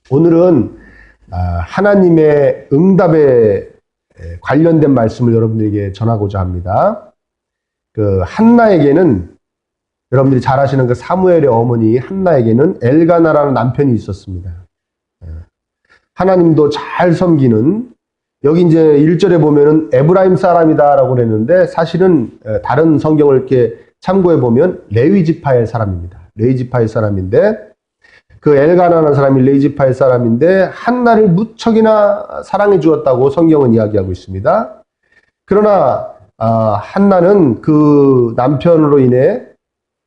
오늘은 하나님의 응답에 관련된 말씀을 여러분들에게 전하고자 합니다. 그 한나에게는 여러분들이 잘 아시는 그 사무엘의 어머니 한나에게는 엘가나라는 남편이 있었습니다. 하나님도 잘 섬기는, 여기 이제 1절에 보면은 에브라임 사람이다라고 그랬는데 사실은 다른 성경을 이렇게 참고해 보면 레위 지파의 사람입니다. 레위 지파의 사람인데 그 엘가나라는 사람이 레위 지파의 사람인데 한나를 무척이나 사랑해 주었다고 성경은 이야기하고 있습니다. 그러나 한나는 그 남편으로 인해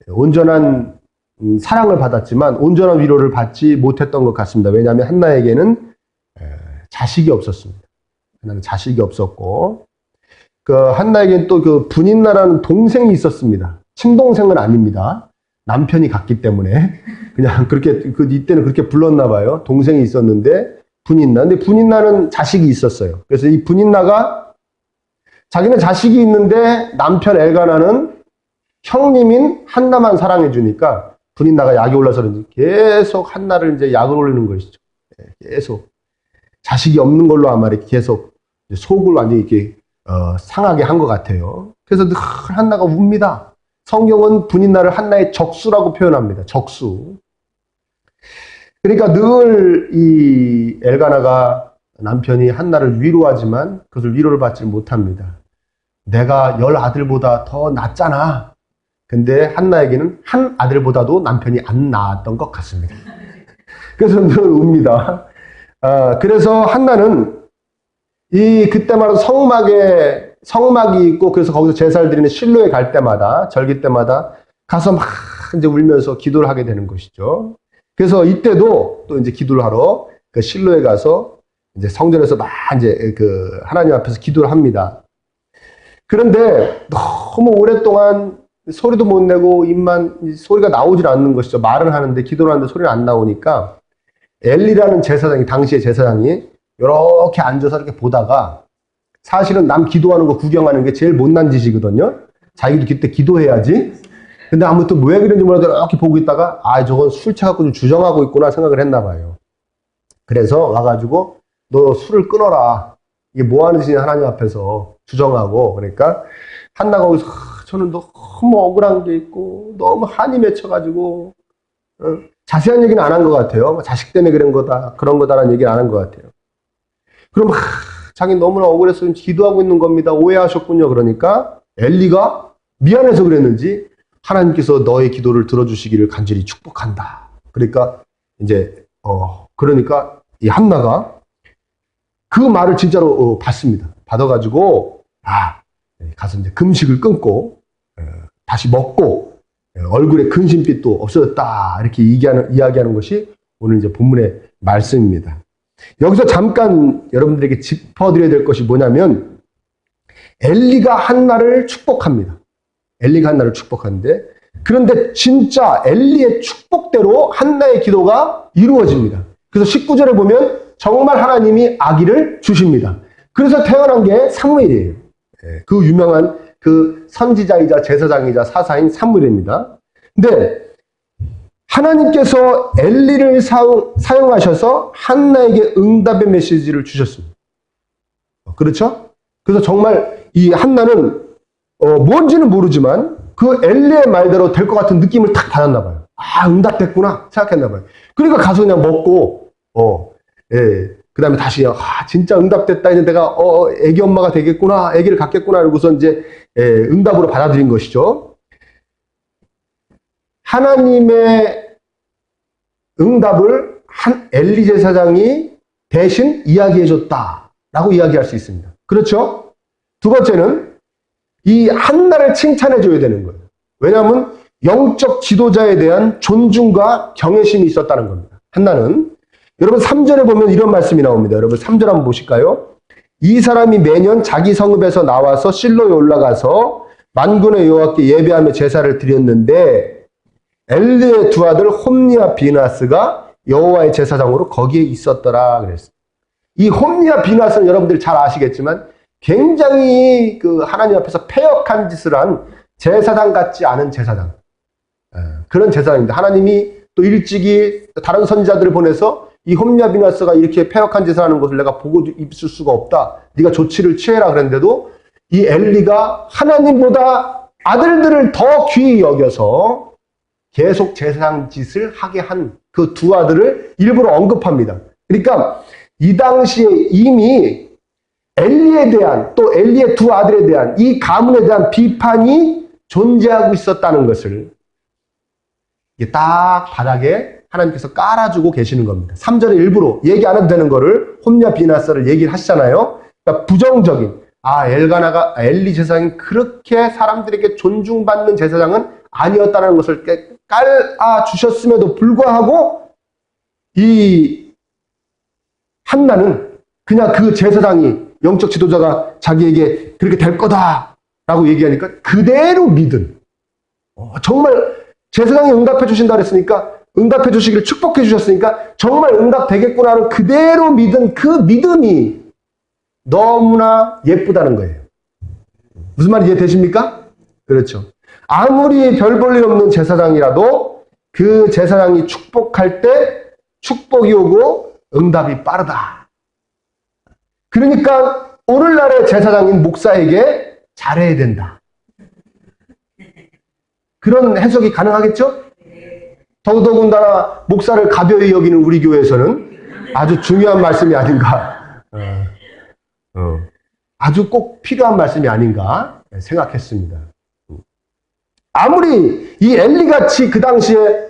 온전한 사랑을 받았지만 온전한 위로를 받지 못했던 것 같습니다. 왜냐하면 한나에게는 자식이 없었습니다. 한나는 자식이 없었고, 그 한나에게는 또 그 분인나라는 동생이 있었습니다. 친동생은 아닙니다. 남편이 갔기 때문에 그냥 그렇게 이때는 그렇게 불렀나 봐요. 동생이 있었는데 분인나. 근데 분인나는 자식이 있었어요. 그래서 이 분인나가 자기는 자식이 있는데 남편 엘가나는 형님인 한나만 사랑해 주니까 분인나가 약이 올라서 그런지 계속 한나를 이제 약을 올리는 것이죠. 계속 자식이 없는 걸로 아마 이렇게 계속 속을 완전히 이렇게 상하게 한 것 같아요. 그래서 늘 한나가 웁니다. 성경은 분인나를 한나의 적수라고 표현합니다. 적수. 그러니까 늘 이 엘가나가 남편이 한나를 위로하지만 그것을 위로를 받지 못합니다. 내가 10아들보다 더 낫잖아. 근데 한나에게는 한 아들보다도 남편이 안 낳았던 것 같습니다. 그래서 늘 웁니다. 그래서 한나는 그때마다 성막이 있고 그래서 거기서 제사를 드리는 실로에 갈 때마다 절기 때마다 가서 막 이제 울면서 기도를 하게 되는 것이죠. 그래서 이때도 또 이제 기도를 하러 그 실로에 가서 이제 성전에서 막 이제 그 하나님 앞에서 기도를 합니다. 그런데 너무 오랫동안 소리도 못 내고 소리가 나오질 않는 것이죠. 말은 하는데 기도를 하는데 소리가 안 나오니까 엘리라는 제사장이, 당시의 제사장이 이렇게 앉아서 이렇게 보다가, 사실은 남 기도하는 거 구경하는 게 제일 못난 짓이거든요. 자기도 그때 기도해야지. 근데 아무튼 왜 그런지 몰라도 이렇게 보고 있다가 저건 술 취해갖고 좀 주정하고 있구나 생각을 했나 봐요. 그래서 와가지고 너 술을 끊어라. 이게 뭐 하는 짓이냐 하나님 앞에서 주정하고. 그러니까 한나가 거기서 저는 너무 억울한 게 있고 너무 한이 맺혀가지고 자세한 얘기는 안 한 것 같아요. 자식 때문에 그런 거다라는 얘기는 안 한 것 같아요. 그럼 자기 너무나 억울해서 기도하고 있는 겁니다. 오해하셨군요. 그러니까 엘리가 미안해서 그랬는지 하나님께서 너의 기도를 들어주시기를 간절히 축복한다. 그러니까 이제 그러니까 이 한나가 그 말을 진짜로 받습니다. 받아가지고 가서 이제 금식을 끊고 다시 먹고 얼굴에 근심빛도 없어졌다. 이렇게 이야기하는 것이 오늘 이제 본문의 말씀입니다. 여기서 잠깐 여러분들에게 짚어드려야 될 것이 뭐냐면, 엘리가 한나를 축복합니다. 엘리가 한나를 축복하는데, 그런데 진짜 엘리의 축복대로 한나의 기도가 이루어집니다. 그래서 19절에 보면 정말 하나님이 아기를 주십니다. 그래서 태어난 게 사무엘이에요. 그 유명한 그 선지자이자 제사장이자 사사인 사무엘입니다. 근데 하나님께서 엘리를 사용하셔서 한나에게 응답의 메시지를 주셨습니다. 그렇죠? 그래서 정말 이 한나는 뭔지는 모르지만 그 엘리의 말대로 될 것 같은 느낌을 딱 받았나 봐요. 응답됐구나 생각했나 봐요. 그러니까 가서 그냥 먹고 그 다음에 다시 진짜 응답됐다. 이제 내가 애기 엄마가 되겠구나, 애기를 갖겠구나 이러고서 이제 응답으로 받아들인 것이죠. 하나님의 응답을 엘리 제사장이 대신 이야기해줬다라고 이야기할 수 있습니다. 그렇죠? 두 번째는 이 한나를 칭찬해줘야 되는 거예요. 왜냐하면 영적 지도자에 대한 존중과 경외심이 있었다는 겁니다. 한나는. 여러분 3절에 보면 이런 말씀이 나옵니다. 여러분 3절 한번 보실까요? 이 사람이 매년 자기 성읍에서 나와서 실로에 올라가서 만군의 여호와께 예배하며 제사를 드렸는데 엘리의 두 아들 홈니와 비나스가 여호와의 제사장으로 거기에 있었더라 그랬어요. 이 홈니와 비나스는 여러분들이 잘 아시겠지만 굉장히 그 하나님 앞에서 패역한 짓을 한 제사장 같지 않은 제사장. 그런 제사장입니다. 하나님이 또 일찍이 다른 선지자들을 보내서 이 홈리아 비나스가 이렇게 패역한 짓을 하는 것을 내가 보고 있을 수가 없다. 네가 조치를 취해라 그랬는데도 이 엘리가 하나님보다 아들들을 더 귀히 여겨서 계속 제사장 짓을 하게 한 그 두 아들을 일부러 언급합니다. 그러니까 이 당시에 이미 엘리에 대한 또 엘리의 두 아들에 대한 이 가문에 대한 비판이 존재하고 있었다는 것을 이게 딱 바닥에 하나님께서 깔아주고 계시는 겁니다. 3절에 일부러 얘기 안 해도 되는 거를 홈리아 비나스를 얘기를 하시잖아요. 그러니까 부정적인 엘가나가 엘리 제사장이 그렇게 사람들에게 존중받는 제사장은 아니었다는 것을 깔아주셨음에도 불구하고 이 한나는 그냥 그 제사장이 영적 지도자가 자기에게 그렇게 될 거다라고 얘기하니까 그대로 믿은 정말 제사장이 응답해 주신다 그랬으니까 응답해 주시기를 축복해 주셨으니까 정말 응답되겠구나를 그대로 믿은 그 믿음이 너무나 예쁘다는 거예요. 무슨 말인지 이해되십니까? 그렇죠. 아무리 별 볼 일 없는 제사장이라도 그 제사장이 축복할 때 축복이 오고 응답이 빠르다. 그러니까 오늘날의 제사장인 목사에게 잘해야 된다. 그런 해석이 가능하겠죠? 더더군다나 목사를 가벼이 여기는 우리 교회에서는 아주 중요한 말씀이 아닌가. 아주 꼭 필요한 말씀이 아닌가 생각했습니다. 아무리 이 엘리같이 그 당시에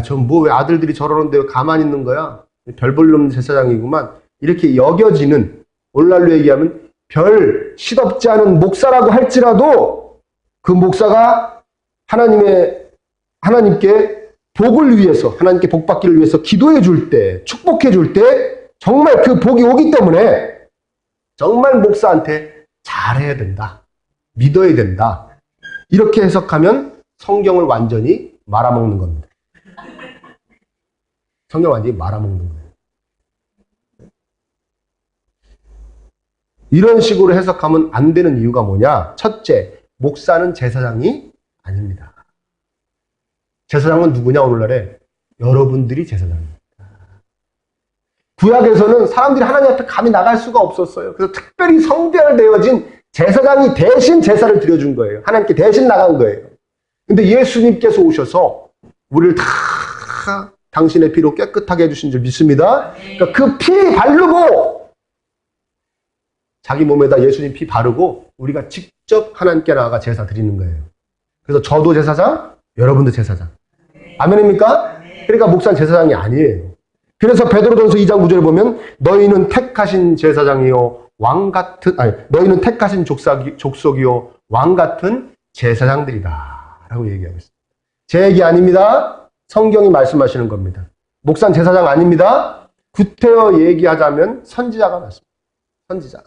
전 뭐 왜 아들들이 저러는데 왜 가만히 있는 거야? 별 볼 일 없는 제사장이구만. 이렇게 여겨지는 오늘날로 얘기하면 별 시덥지 않은 목사라고 할지라도 그 목사가 하나님께 복을 위해서 하나님께 복 받기를 위해서 기도해 줄 때 축복해 줄 때 정말 그 복이 오기 때문에 정말 목사한테 잘해야 된다. 믿어야 된다. 이렇게 해석하면 성경을 완전히 말아먹는 겁니다. 성경을 완전히 말아먹는 거예요. 이런 식으로 해석하면 안 되는 이유가 뭐냐? 첫째, 목사는 제사장이 아닙니다. 제사장은 누구냐 오늘날에? 여러분들이 제사장입니다. 구약에서는 사람들이 하나님 앞에 감히 나갈 수가 없었어요. 그래서 특별히 성별되어진 제사장이 대신 제사를 드려준 거예요. 하나님께 대신 나간 거예요. 근데 예수님께서 오셔서 우리를 다 당신의 피로 깨끗하게 해주신 줄 믿습니다. 그러니까 그 피 바르고 자기 몸에다 예수님 피 바르고 우리가 직접 하나님께 나아가 제사 드리는 거예요. 그래서 저도 제사장, 여러분도 제사장. 아멘입니까? 그러니까 목사는 제사장이 아니에요. 그래서 베드로전서 2장 9절에 보면 너희는 택하신 제사장이요 너희는 택하신 족속이요 왕 같은 제사장들이다 라고 얘기하고 있습니다. 제 얘기 아닙니다. 성경이 말씀하시는 겁니다. 목사는 제사장 아닙니다. 구태여 얘기하자면 선지자가 맞습니다. 선지자.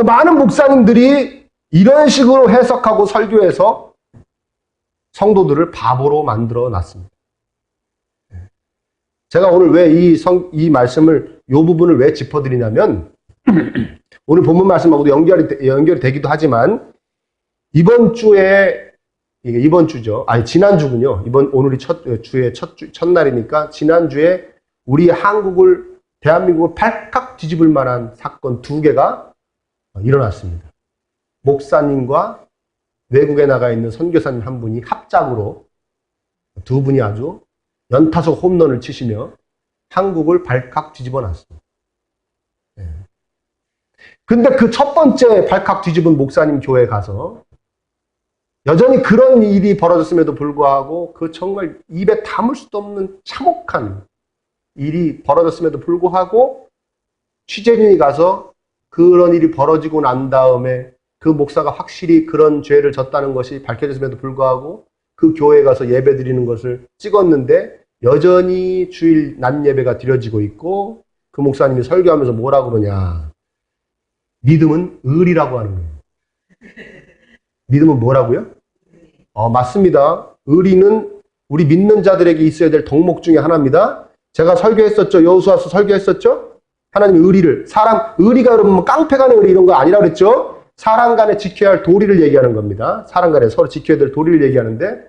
많은 목사님들이 이런 식으로 해석하고 설교해서 성도들을 바보로 만들어 놨습니다. 제가 오늘 왜 이 말씀을, 이 부분을 왜 짚어드리냐면, 오늘 본문 말씀하고도 연결이 되기도 하지만, 지난주군요. 오늘이 첫날이니까, 지난주에 우리 대한민국을 발칵 뒤집을 만한 사건 2개가 일어났습니다. 목사님과 외국에 나가 있는 선교사님 한 분이 합작으로 두 분이 아주 연타석 홈런을 치시며 한국을 발칵 뒤집어 놨습니다. 근데 그 첫 번째 발칵 뒤집은 목사님 교회에 가서 여전히 그런 일이 벌어졌음에도 불구하고 그 정말 입에 담을 수도 없는 참혹한 일이 벌어졌음에도 불구하고 취재진이 가서 그런 일이 벌어지고 난 다음에 그 목사가 확실히 그런 죄를 졌다는 것이 밝혀졌음에도 불구하고 그 교회에 가서 예배 드리는 것을 찍었는데 여전히 주일 낮 예배가 드려지고 있고 그 목사님이 설교하면서 뭐라 그러냐. 믿음은 의리라고 하는 거예요. 믿음은 뭐라고요? 맞습니다. 의리는 우리 믿는 자들에게 있어야 될 덕목 중에 하나입니다. 제가 설교했었죠. 여호수아서 설교했었죠. 하나님 의리가 여러분 뭐 깡패 간의 의리 이런 거 아니라 그랬죠. 사람 간에 지켜야 할 도리를 얘기하는 겁니다. 사람 간에 서로 지켜야 될 도리를 얘기하는데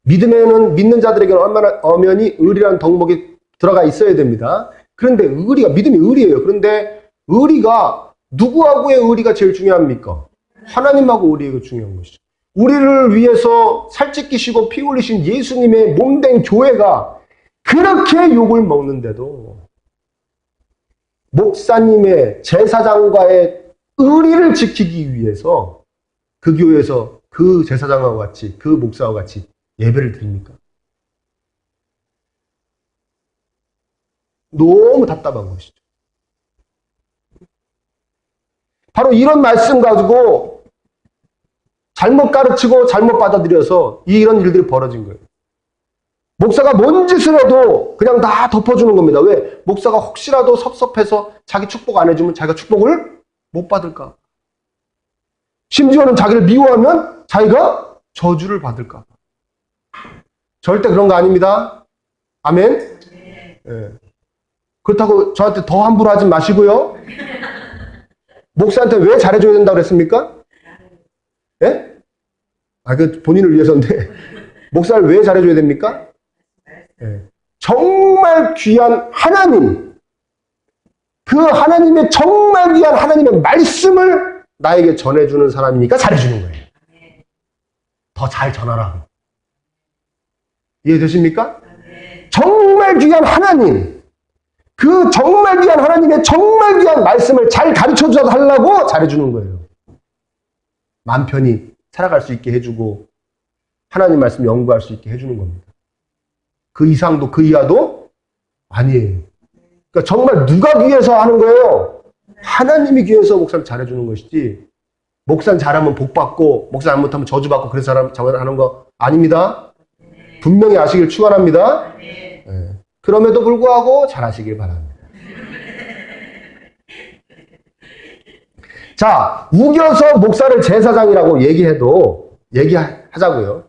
믿음에는 믿는 자들에게는 얼마나 엄연히 의리라는 덕목이 들어가 있어야 됩니다. 그런데 믿음이 의리예요. 그런데 의리가 누구하고의 의리가 제일 중요합니까? 하나님하고 의리가 중요한 것이죠. 우리를 위해서 살찌끼시고 피 흘리신 예수님의 몸된 교회가 그렇게 욕을 먹는데도 목사님의 제사장과의 의리를 지키기 위해서 그 교회에서 그 제사장과 같이 그 목사와 같이 예배를 드립니까? 너무 답답한 것이죠. 바로 이런 말씀 가지고 잘못 가르치고 잘못 받아들여서 이런 일들이 벌어진 거예요. 목사가 뭔 짓을 해도 그냥 다 덮어주는 겁니다. 왜? 목사가 혹시라도 섭섭해서 자기 축복 안 해주면 자기가 축복을 못 받을까? 심지어는 자기를 미워하면 자기가 저주를 받을까? 절대 그런 거 아닙니다. 아멘? 네. 그렇다고 저한테 더 함부로 하지 마시고요. 목사한테 왜 잘해줘야 된다고 그랬습니까? 예? 그 본인을 위해서인데 목사를 왜 잘해줘야 됩니까? 예. 정말 귀한 하나님, 그 하나님의 정말 귀한 하나님의 말씀을 나에게 전해주는 사람이니까 잘해주는 거예요. 더 잘 전하라고. 이해되십니까? 정말 귀한 하나님, 그 정말 귀한 하나님의 정말 귀한 말씀을 잘 가르쳐줘서 하려고 잘해주는 거예요. 맘 편히 살아갈 수 있게 해주고 하나님 말씀 연구할 수 있게 해주는 겁니다. 그 이상도 그 이하도 아니에요. 그러니까 정말 누가 귀해서 하는 거예요? 하나님이 귀해서 목사를 잘해주는 것이지 목사는 잘하면 복받고 목사 잘못하면 저주받고 그래서 하는 거 아닙니다. 분명히 아시길 축원합니다. 네. 그럼에도 불구하고 잘하시길 바랍니다. 자, 우겨서 목사를 제사장이라고 얘기하자고요.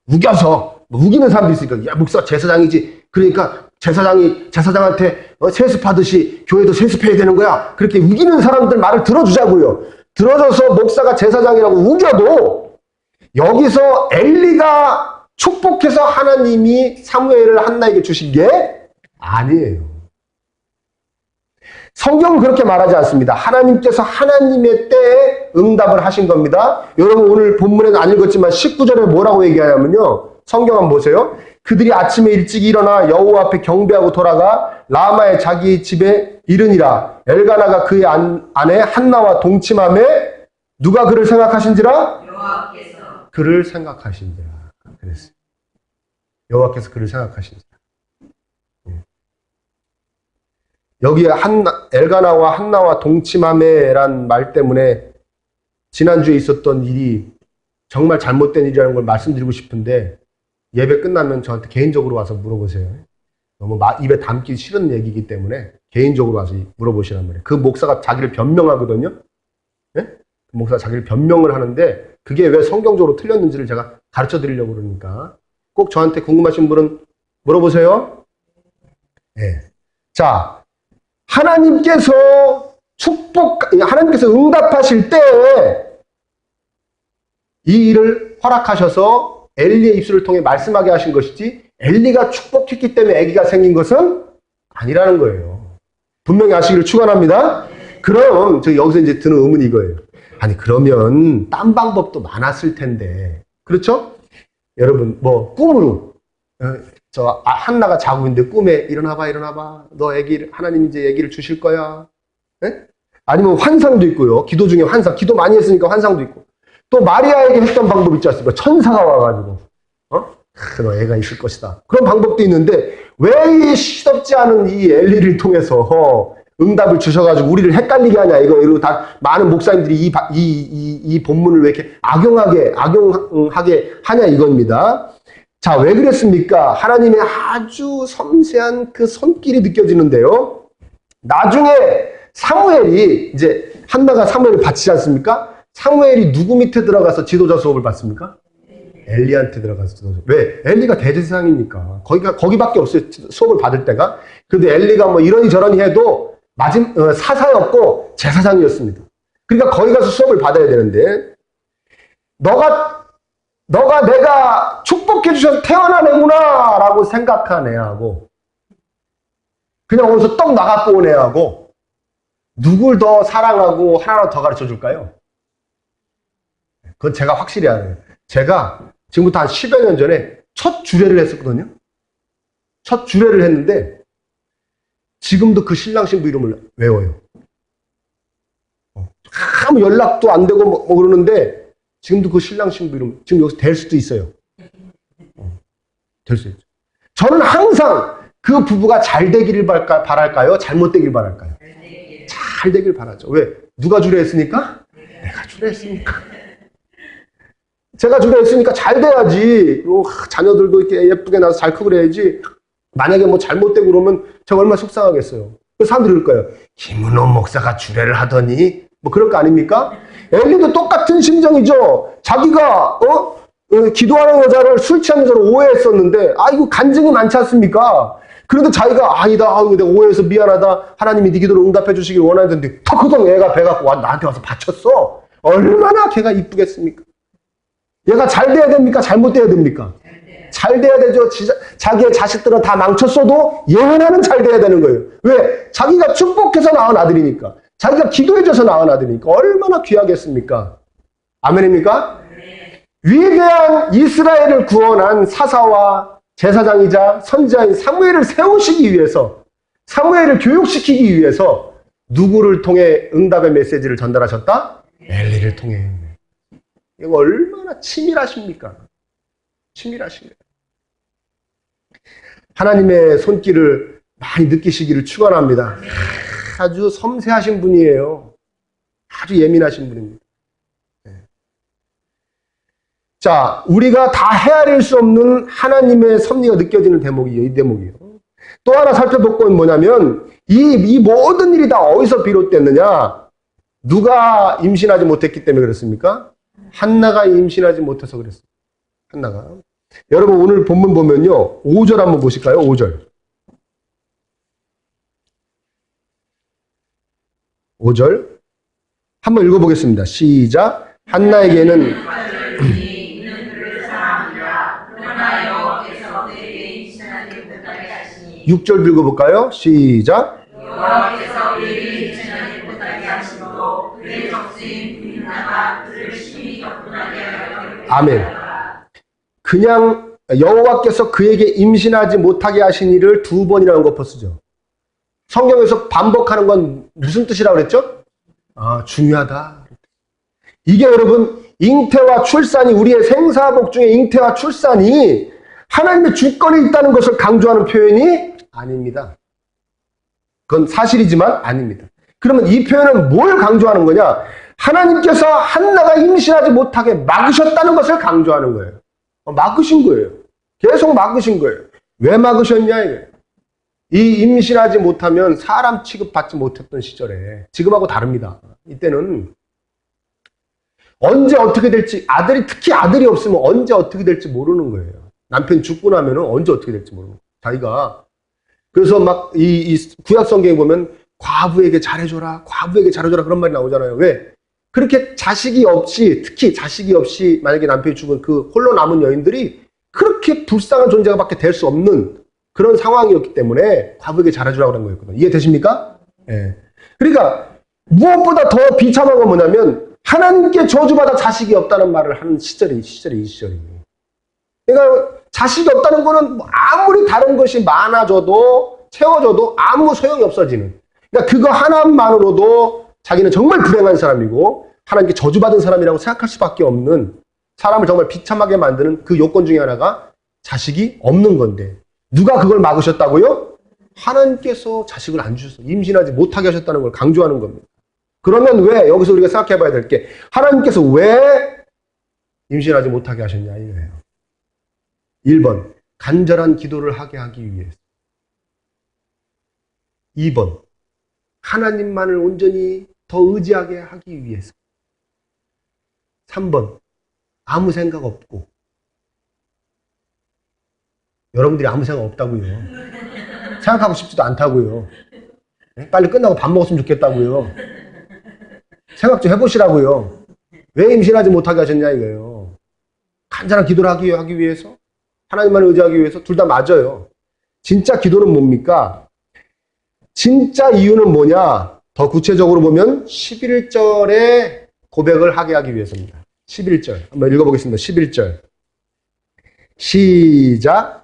우겨서 우기는 사람도 있으니까 야 목사 제사장이지. 그러니까 제사장한테 세습하듯이 교회도 세습해야 되는 거야. 그렇게 우기는 사람들 말을 들어주자고요. 들어줘서 목사가 제사장이라고 우겨도 여기서 엘리가 축복해서 하나님이 사무엘을 한나에게 주신 게 아니에요. 성경은 그렇게 말하지 않습니다. 하나님께서 하나님의 때에 응답을 하신 겁니다. 여러분 오늘 본문에는 안 읽었지만 19절에 뭐라고 얘기하냐면요. 성경 한번 보세요. 그들이 아침에 일찍 일어나 여호와 앞에 경배하고 돌아가 라마의 자기 집에 이르니라. 엘가나가 그의 아내 한나와 동침하매 누가 그를 생각하신지라? 여호와께서 그를 생각하신지라. 그랬어요. 여호와께서 그를 생각하신지라. 여기에 엘가나와 한나와 동침하매란 말 때문에 지난주에 있었던 일이 정말 잘못된 일이라는 걸 말씀드리고 싶은데 예배 끝나면 저한테 개인적으로 와서 물어보세요. 너무 입에 담기 싫은 얘기이기 때문에 개인적으로 와서 물어보시란 말이에요. 그 목사가 자기를 변명하거든요. 네? 그 목사가 자기를 변명을 하는데 그게 왜 성경적으로 틀렸는지를 제가 가르쳐 드리려고 그러니까 꼭 저한테 궁금하신 분은 물어보세요. 네. 자, 하나님께서 하나님께서 응답하실 때 이 일을 허락하셔서 엘리의 입술을 통해 말씀하게 하신 것이지 엘리가 축복했기 때문에 아기가 생긴 것은 아니라는 거예요. 분명히 아시기를 축원합니다. 그럼 저 여기서 이제 드는 의문이 이거예요. 아니 그러면 딴 방법도 많았을 텐데 그렇죠? 여러분 뭐 꿈으로 한나가 자고 있는데 꿈에 일어나봐 너 하나님 이제 아기를 주실 거야. 네? 아니면 환상도 있고요. 기도 중에 기도 많이 했으니까 환상도 있고 또 마리아에게 했던 방법 있지 않습니까? 천사가 와가지고 너 애가 있을 것이다. 그런 방법도 있는데 왜 이 시덥지 않은 이 엘리를 통해서 응답을 주셔가지고 우리를 헷갈리게 하냐 이거 다 많은 목사님들이 이 본문을 왜 이렇게 악용하게 하냐 이겁니다. 자, 왜 그랬습니까? 하나님의 아주 섬세한 그 손길이 느껴지는데요. 나중에 사무엘이 이제 한나가 사무엘을 바치지 않습니까? 사무엘이 누구 밑에 들어가서 지도자 수업을 받습니까? 엘리한테 들어가서 지도자. 왜? 엘리가 대제사장이니까. 거기밖에 없어요. 수업을 받을 때가. 근데 엘리가 뭐 이러니 저러니 해도 사사였고 제사장이었습니다. 그러니까 거기 가서 수업을 받아야 되는데 너가 내가 축복해 주셔서 태어난 애구나 라고 생각한 애하고 그냥 어디서 떡 나갖고 온 애하고 누굴 더 사랑하고 하나를 더 가르쳐 줄까요? 그건 제가 확실히 알아요. 제가 지금부터 한 10여 년 전에 첫 주례를 했었거든요. 첫 주례를 했는데 지금도 그 신랑 신부 이름을 외워요. 아무 연락도 안 되고 뭐 그러는데 지금도 그 신랑 신부 이름 지금 여기서 될 수도 있어요. 될 수 있죠. 저는 항상 그 부부가 잘 되기를 바랄까요? 잘못 되기를 바랄까요? 잘 되길 바라죠. 왜? 누가 주례했으니까? 내가 주례했으니까. 제가 주례했으니까 잘 돼야지. 자녀들도 이렇게 예쁘게 나서 잘 크고 그래야지. 만약에 뭐 잘못되고 그러면 제가 얼마나 속상하겠어요. 그래서 사람들이 그럴 거예요. 김은호 목사가 주례를 하더니 뭐 그럴 거 아닙니까? 엘리도 똑같은 심정이죠. 자기가 기도하는 여자를 술 취한 여자를 오해했었는데 이거 간증이 많지 않습니까? 그런데 자기가 아니다. 내가 오해해서 미안하다. 하나님이 네 기도를 응답해 주시길 원하는데 턱커덕 애가 배갖고 나한테 와서 바쳤어. 얼마나 걔가 이쁘겠습니까? 얘가 잘 돼야 됩니까? 잘못 돼야 됩니까? 잘 돼야 되죠. 자기의 자식들은 다 망쳤어도 얘 하나는 잘 돼야 되는 거예요. 왜? 자기가 축복해서 낳은 아들이니까. 자기가 기도해줘서 낳은 아들이니까. 얼마나 귀하겠습니까? 아멘입니까? 위대한 이스라엘을 구원한 사사와 제사장이자 선지자인 사무엘을 세우시기 위해서, 사무엘을 교육시키기 위해서 누구를 통해 응답의 메시지를 전달하셨다? 엘리를 통해. 이거 얼마나 치밀하십니까? 치밀하신 거예요. 하나님의 손길을 많이 느끼시기를 축원합니다. 아주 섬세하신 분이에요. 아주 예민하신 분입니다. 자, 우리가 다 헤아릴 수 없는 하나님의 섭리가 느껴지는 대목이에요. 이 대목이에요. 또 하나 살펴볼 건 뭐냐면 이 모든 일이 다 어디서 비롯됐느냐? 누가 임신하지 못했기 때문에 그렇습니까? 한나가 임신하지 못해서 그랬어요. 한나가. 여러분 오늘 본문 보면요. 5절 한번 보실까요? 5절. 5절. 한번 읽어보겠습니다. 시작. 한나에게는 6절 읽어볼까요? 시작. 여호와께서 그에게 임신하지 못하게 하심으로 그의 적수인 분나가 그를 심히 격분하게 하려. 아멘. 그냥 여호와께서 그에게 임신하지 못하게 하신 일을 2번이라는 거 쓰죠. 성경에서 반복하는 건 무슨 뜻이라고 그랬죠? 중요하다. 이게 여러분 잉태와 출산이 우리의 생사복 중에 잉태와 출산이 하나님의 주권이 있다는 것을 강조하는 표현이 아닙니다. 그건 사실이지만 아닙니다. 그러면 이 표현은 뭘 강조하는 거냐? 하나님께서 한나가 임신하지 못하게 막으셨다는 것을 강조하는 거예요. 막으신 거예요. 계속 막으신 거예요. 왜 막으셨냐 이거예요. 이 임신하지 못하면 사람 취급받지 못했던 시절에 지금하고 다릅니다. 이때는 언제 어떻게 될지 특히 아들이 없으면 언제 어떻게 될지 모르는 거예요. 남편 죽고 나면 언제 어떻게 될지 모르는 거예요. 자기가 그래서 막 이 구약 성경에 보면 과부에게 잘해줘라 그런 말이 나오잖아요. 왜? 그렇게 자식이 없이 특히 자식이 없이 만약에 남편이 죽은 그 홀로 남은 여인들이 그렇게 불쌍한 존재가 밖에 될 수 없는 그런 상황이었기 때문에 과부에게 잘해주라고 그런 거였거든요. 이해되십니까? 예. 그러니까 무엇보다 더 비참한 건 뭐냐면 하나님께 저주받아 자식이 없다는 말을 하는 시절이 이 시절이에요. 그러니까 자식이 없다는 거는 아무리 다른 것이 많아져도 채워져도 아무 소용이 없어지는. 그러니까 그거 하나만으로도 자기는 정말 불행한 사람이고 하나님께 저주받은 사람이라고 생각할 수밖에 없는 사람을 정말 비참하게 만드는 그 요건 중에 하나가 자식이 없는 건데 누가 그걸 막으셨다고요? 하나님께서 자식을 안 주셔서 임신하지 못하게 하셨다는 걸 강조하는 겁니다. 그러면 왜 여기서 우리가 생각해 봐야 될 게 하나님께서 왜 임신하지 못하게 하셨냐 이거예요. 1번 간절한 기도를 하게 하기 위해서. 2번 하나님만을 온전히 더 의지하게 하기 위해서. 3번 아무 생각 없고. 여러분들이 아무 생각 없다고요. 생각하고 싶지도 않다고요. 빨리 끝나고 밥 먹었으면 좋겠다고요. 생각 좀 해보시라고요. 왜 임신하지 못하게 하셨냐 이거예요. 간절한 기도를 하기 위해서. 하나님만 의지하기 위해서 둘 다 맞아요. 진짜 기도는 뭡니까? 진짜 이유는 뭐냐? 더 구체적으로 보면 11절에 고백을 하게 하기 위해서입니다. 11절. 한번 읽어보겠습니다. 11절. 시작.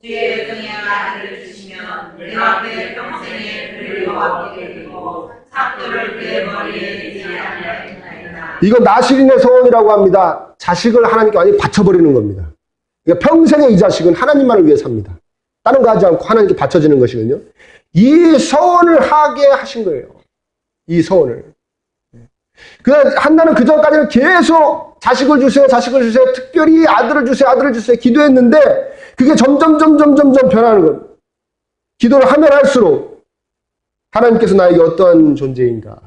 주의 은혜와 아들을 주시면 내가 그의 평생에 그를 여호와께 드리고 삭도를 그의 머리에 내지 아니하리이다. 이거 나실인의 소원이라고 합니다. 자식을 하나님께 완전히 바쳐버리는 겁니다. 그러니까 평생에 이 자식은 하나님만을 위해 삽니다. 다른 거 하지 않고 하나님께 바쳐지는 것이거든요. 이 소원을 하게 하신 거예요. 이 소원을. 한나는 그 전까지는 계속 자식을 주세요, 자식을 주세요, 특별히 아들을 주세요, 아들을 주세요 기도했는데 그게 점점 변하는 겁니다. 기도를 하면 할수록 하나님께서 나에게 어떠한 존재인가?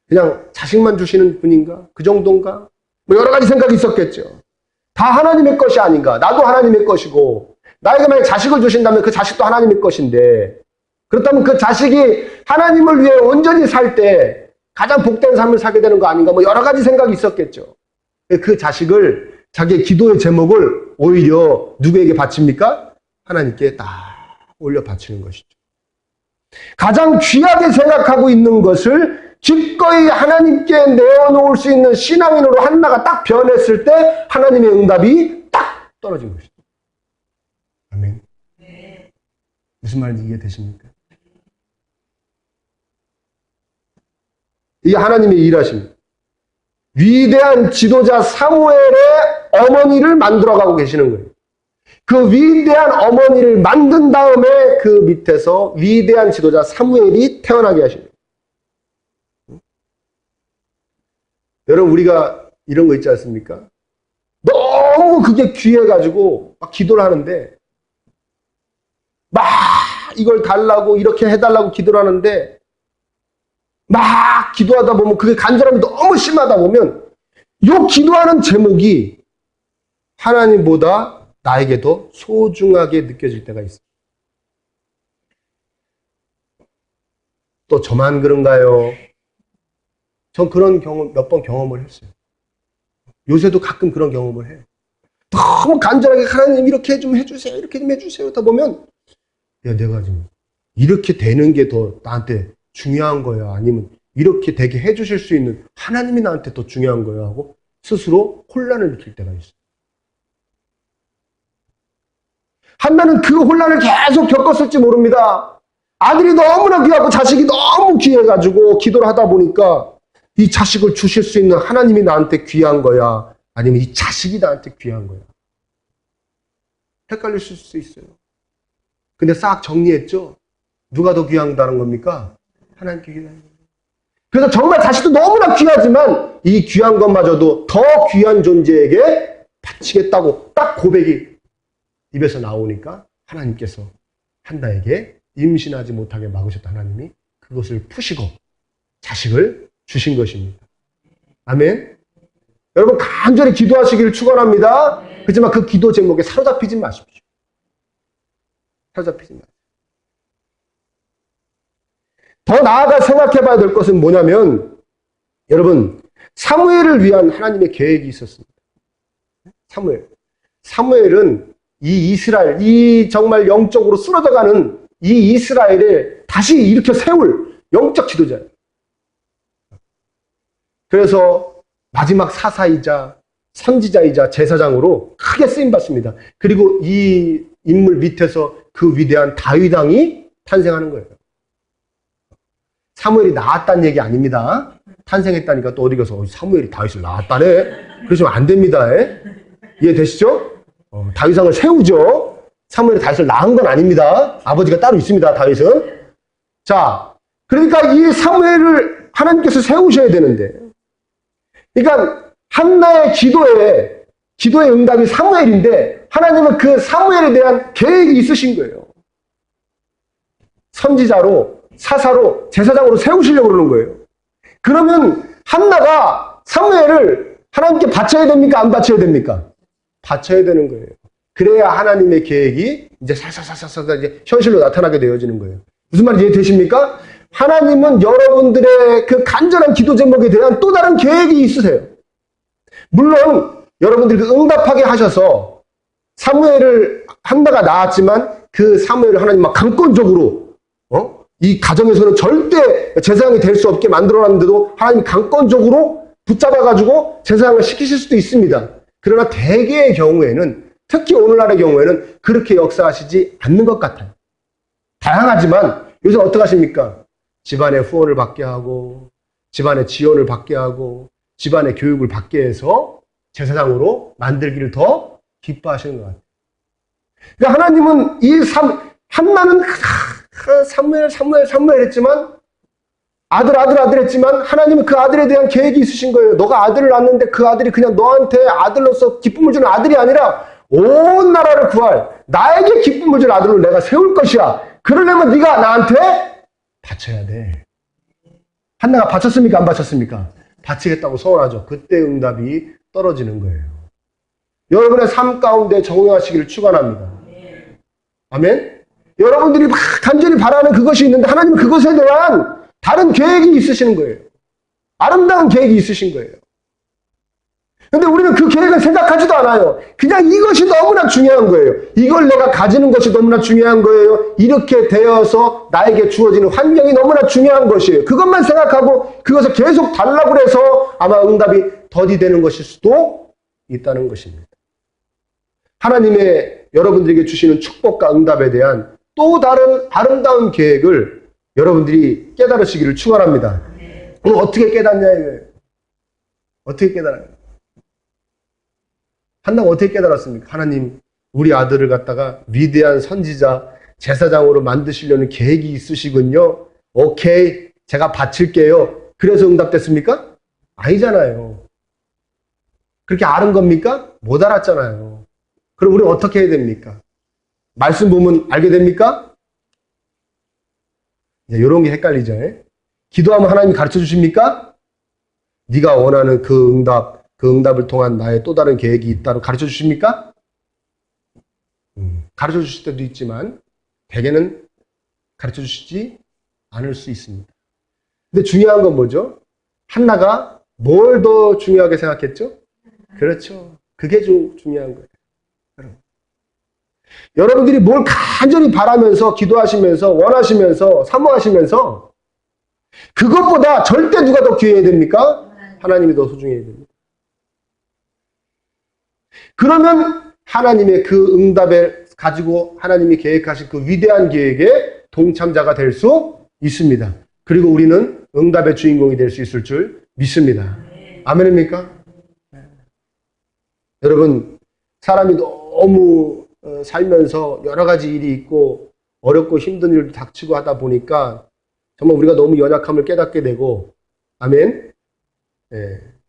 그냥 자식만 주시는 분인가? 그 정도인가? 뭐 여러 가지 생각이 있었겠죠. 다 하나님의 것이 아닌가? 나도 하나님의 것이고 나에게 만약 자식을 주신다면 그 자식도 하나님의 것인데 그렇다면 그 자식이 하나님을 위해 온전히 살 때 가장 복된 삶을 살게 되는 거 아닌가? 뭐 여러 가지 생각이 있었겠죠. 그 자식을 자기의 기도의 제목을 오히려 누구에게 바칩니까? 하나님께 딱 올려 바치는 것이죠. 가장 귀하게 생각하고 있는 것을 기꺼이 하나님께 내어놓을 수 있는 신앙인으로 한나가 딱 변했을 때 하나님의 응답이 딱 떨어진 것이죠. 아멘. 무슨 말인지 이해되십니까? 이게 하나님의 일하십니다. 위대한 지도자 사무엘의 어머니를 만들어가고 계시는 거예요. 그 위대한 어머니를 만든 다음에 그 밑에서 위대한 지도자 사무엘이 태어나게 하십니다. 여러분 우리가 이런 거 있지 않습니까? 너무 그게 귀해가지고 막 기도를 하는데 막 이걸 달라고 이렇게 해달라고 기도를 하는데 막 기도하다 보면 그게 간절함이 너무 심하다 보면 요 기도하는 제목이 하나님보다 나에게 더 소중하게 느껴질 때가 있어요. 또 저만 그런가요? 전 그런 경험 몇 번 경험을 했어요. 요새도 가끔 그런 경험을 해요. 너무 간절하게 하나님 이렇게 좀 해주세요. 이렇게 좀 해주세요. 하다 보면 야 내가 지금 이렇게 되는 게 더 나한테 중요한 거야? 아니면 이렇게 되게 해주실 수 있는 하나님이 나한테 더 중요한 거야? 하고 스스로 혼란을 느낄 때가 있어요. 한나는 그 혼란을 계속 겪었을지 모릅니다. 아들이 너무나 귀하고 자식이 너무 귀해가지고 기도를 하다 보니까 이 자식을 주실 수 있는 하나님이 나한테 귀한 거야? 아니면 이 자식이 나한테 귀한 거야? 헷갈릴 수 있어요. 근데 싹 정리했죠? 누가 더 귀한다는 겁니까? 하나님께 귀한 거예요. 그래서 정말 자식도 너무나 귀하지만 이 귀한 것마저도 더 귀한 존재에게 바치겠다고 딱 고백이 입에서 나오니까 하나님께서 한나에게 임신하지 못하게 막으셨다. 하나님이 그것을 푸시고 자식을 주신 것입니다. 아멘. 여러분 간절히 기도하시기를 축원합니다. 그렇지만 그 기도 제목에 사로잡히지 마십시오. 사로잡히지 마십시오. 더 나아가 생각해 봐야 될 것은 뭐냐면 여러분 사무엘을 위한 하나님의 계획이 있었습니다. 사무엘은 이 이스라엘, 이 정말 영적으로 쓰러져가는 이 이스라엘을 다시 일으켜 세울 영적 지도자예요. 그래서 마지막 사사이자 선지자이자 제사장으로 크게 쓰임받습니다. 그리고 이 인물 밑에서 그 위대한 다윗 왕이 탄생하는 거예요. 사무엘이 낳았다는 얘기 아닙니다. 탄생했다니까 또 어디 가서 사무엘이 다윗을 낳았다네? 그러시면 안 됩니다. 이해되시죠? 다윗왕을 세우죠. 사무엘이 다윗을 낳은 건 아닙니다. 아버지가 따로 있습니다. 다윗은. 자, 그러니까 이 사무엘을 하나님께서 세우셔야 되는데 그러니까 한나의 기도의 응답이 사무엘인데 하나님은 그 사무엘에 대한 계획이 있으신 거예요. 선지자로 사사로 제사장으로 세우시려고 그러는 거예요. 그러면 한나가 사무엘을 하나님께 바쳐야 됩니까? 안 바쳐야 됩니까? 바쳐야 되는 거예요. 그래야 하나님의 계획이 이제 살살살살 이제 현실로 나타나게 되어지는 거예요. 무슨 말인지 이해되십니까? 하나님은 여러분들의 그 간절한 기도 제목에 대한 또 다른 계획이 있으세요. 물론 여러분들이 그 응답하게 하셔서 사무엘을 한나가 낳았지만 그 사무엘을 하나님 막 강권적으로 이 가정에서는 절대 제사장이 될 수 없게 만들어놨는데도 하나님이 강권적으로 붙잡아가지고 제사장을 시키실 수도 있습니다. 그러나 대개의 경우에는, 특히 오늘날의 경우에는 그렇게 역사하시지 않는 것 같아요. 다양하지만 요새 어떻게 하십니까? 집안의 후원을 받게 하고, 집안의 지원을 받게 하고, 집안의 교육을 받게 해서 제사장으로 만들기를 더 기뻐하시는 것 같아요. 그러니까 하나님은 한나는 사무엘 했지만 아들 했지만 하나님은 그 아들에 대한 계획이 있으신 거예요. 너가 아들을 낳는데 그 아들이 그냥 너한테 아들로서 기쁨을 주는 아들이 아니라 온 나라를 구할 나에게 기쁨을 주는 아들로 내가 세울 것이야. 그러려면 네가 나한테 바쳐야 돼. 한나가 바쳤습니까? 안 바쳤습니까? 바치겠다고 서원하죠. 그때 응답이 떨어지는 거예요. 여러분의 삶 가운데 적용하시기를 축원합니다. 아멘? 여러분들이 막 간절히 바라는 그것이 있는데 하나님은 그것에 대한 다른 계획이 있으시는 거예요. 아름다운 계획이 있으신 거예요. 근데 우리는 그 계획을 생각하지도 않아요. 그냥 이것이 너무나 중요한 거예요. 이걸 내가 가지는 것이 너무나 중요한 거예요. 이렇게 되어서 나에게 주어지는 환경이 너무나 중요한 것이에요. 그것만 생각하고 그것을 계속 달라고 해서 아마 응답이 더디되는 것일 수도 있다는 것입니다. 하나님의 여러분들에게 주시는 축복과 응답에 대한 또 다른 아름다운 계획을 여러분들이 깨달으시기를 축원합니다. 그럼 어떻게 깨닫냐 이거예요. 어떻게 깨달아요? 한나가 어떻게 깨달았습니까? 하나님, 우리 아들을 갖다가 위대한 선지자, 제사장으로 만드시려는 계획이 있으시군요. 오케이, 제가 바칠게요. 그래서 응답됐습니까? 아니잖아요. 그렇게 아는 겁니까? 못 알았잖아요. 그럼 우리는 어떻게 해야 됩니까? 말씀 보면 알게 됩니까? 이런 게 헷갈리죠. 기도하면 하나님이 가르쳐 주십니까? 네가 원하는 그 응답을 통한 나의 또 다른 계획이 있다고 가르쳐 주십니까? 가르쳐 주실 때도 있지만 대개는 가르쳐 주시지 않을 수 있습니다. 근데 중요한 건 뭐죠? 한나가 뭘 더 중요하게 생각했죠? 그렇죠. 그게 좀 중요한 거예요. 여러분들이 뭘 간절히 바라면서 기도하시면서 원하시면서 사모하시면서 그것보다 절대 누가 더 귀해야 됩니까? 하나님이 더 소중해야 됩니다. 그러면 하나님의 그 응답을 가지고 하나님이 계획하신 그 위대한 계획에 동참자가 될 수 있습니다. 그리고 우리는 응답의 주인공이 될 수 있을 줄 믿습니다. 아멘입니까? 여러분, 사람이 너무 살면서 여러 가지 일이 있고 어렵고 힘든 일도 닥치고 하다 보니까 정말 우리가 너무 연약함을 깨닫게 되고, 아멘?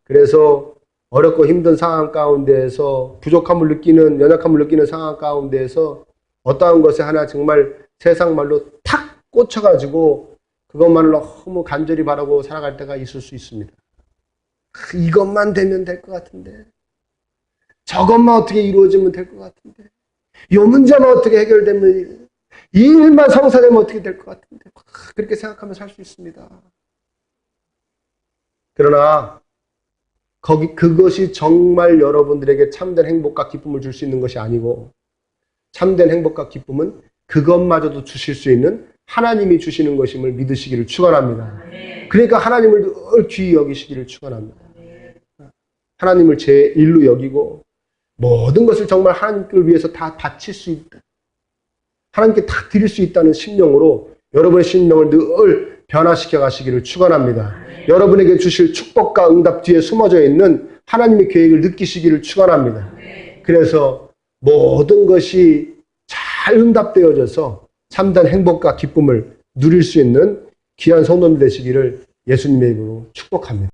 그래서 어렵고 힘든 상황 가운데에서 부족함을 느끼는, 연약함을 느끼는 상황 가운데에서 어떠한 것에 하나 정말 세상 말로 탁 꽂혀가지고 그것만을 너무 간절히 바라고 살아갈 때가 있을 수 있습니다. 이것만 되면 될 것 같은데, 저것만 어떻게 이루어지면 될 것 같은데, 이 문제만 어떻게 해결되면, 이 일만 성사되면 어떻게 될 것 같은데, 그렇게 생각하며 살 수 있습니다. 그러나 그것이 정말 여러분들에게 참된 행복과 기쁨을 줄 수 있는 것이 아니고, 참된 행복과 기쁨은 그것마저도 주실 수 있는 하나님이 주시는 것임을 믿으시기를 축원합니다. 그러니까 하나님을 늘 귀히 여기시기를 축원합니다. 하나님을 제 일로 여기고 모든 것을 정말 하나님을 위해서 다 바칠 수 있다, 하나님께 다 드릴 수 있다는 심령으로 여러분의 심령을 늘 변화시켜 가시기를 축원합니다. 여러분에게 주실 축복과 응답 뒤에 숨어져 있는 하나님의 계획을 느끼시기를 축원합니다. 그래서 모든 것이 잘 응답되어져서 참된 행복과 기쁨을 누릴 수 있는 귀한 성도님 되시기를 예수님의 이름으로 축복합니다.